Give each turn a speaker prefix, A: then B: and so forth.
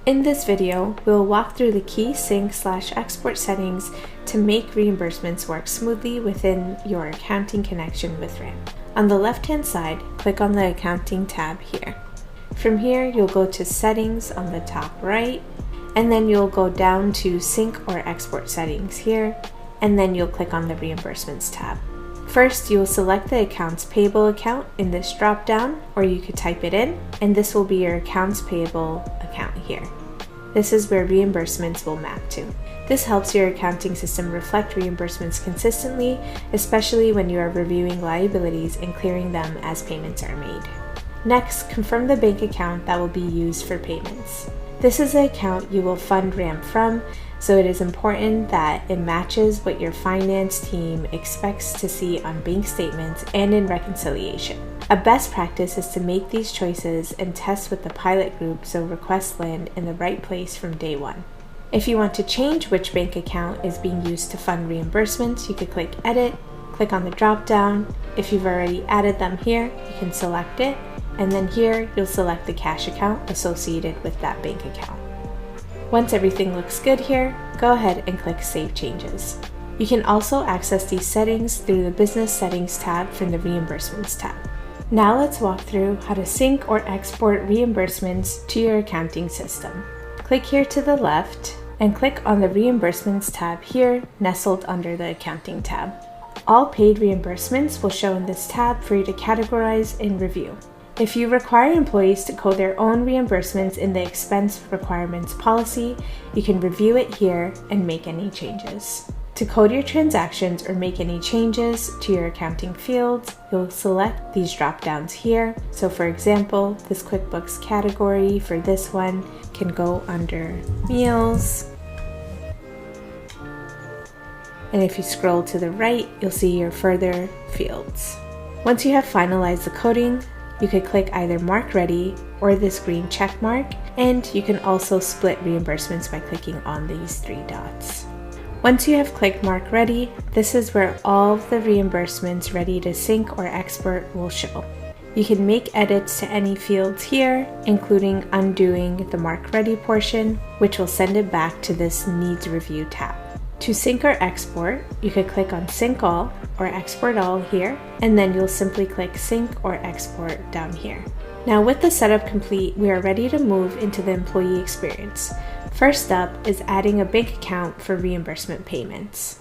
A: In this video, we'll walk through the key sync/export settings to make reimbursements work smoothly within your accounting connection with RIM. On the left-hand side, click on the Accounting tab here. From here, you'll go to Settings on the top right, and then you'll go down to Sync or Export Settings here, and then you'll click on the Reimbursements tab. First, you'll select the Accounts Payable account in this drop-down, or you could type it in, and this will be your Accounts Payable account here. This is where reimbursements will map to. This helps your accounting system reflect reimbursements consistently, especially when you are reviewing liabilities and clearing them as payments are made. Next, confirm the bank account that will be used for payments. This is the account you will fund RAM from, so it is important that it matches what your finance team expects to see on bank statements and in reconciliation. A best practice is to make these choices and test with the pilot group so requests land in the right place from day one. If you want to change which bank account is being used to fund reimbursements, you could click Edit, click on the drop-down. If you've already added them here, you can select it, and then here you'll select the cash account associated with that bank account. Once everything looks good here, go ahead and click Save Changes. You can also access these settings through the Business Settings tab from the Reimbursements tab. Now let's walk through how to sync or export reimbursements to your accounting system. Click here to the left and click on the Reimbursements tab here, nestled under the Accounting tab. All paid reimbursements will show in this tab for you to categorize and review. If you require employees to code their own reimbursements in the Expense Requirements policy, you can review it here and make any changes. To code your transactions or make any changes to your accounting fields, you'll select these drop-downs here. So for example, this QuickBooks category for this one can go under Meals. And if you scroll to the right, you'll see your further fields. Once you have finalized the coding, you could click either Mark Ready or this green check mark, and you can also split reimbursements by clicking on these three dots. Once you have clicked Mark Ready, this is where all of the reimbursements ready to sync or export will show. You can make edits to any fields here, including undoing the Mark Ready portion, which will send it back to this Needs Review tab. To sync or export, you could click on Sync All or Export All here, and then you'll simply click Sync or Export down here. Now with the setup complete, we are ready to move into the employee experience. First up is adding a bank account for reimbursement payments.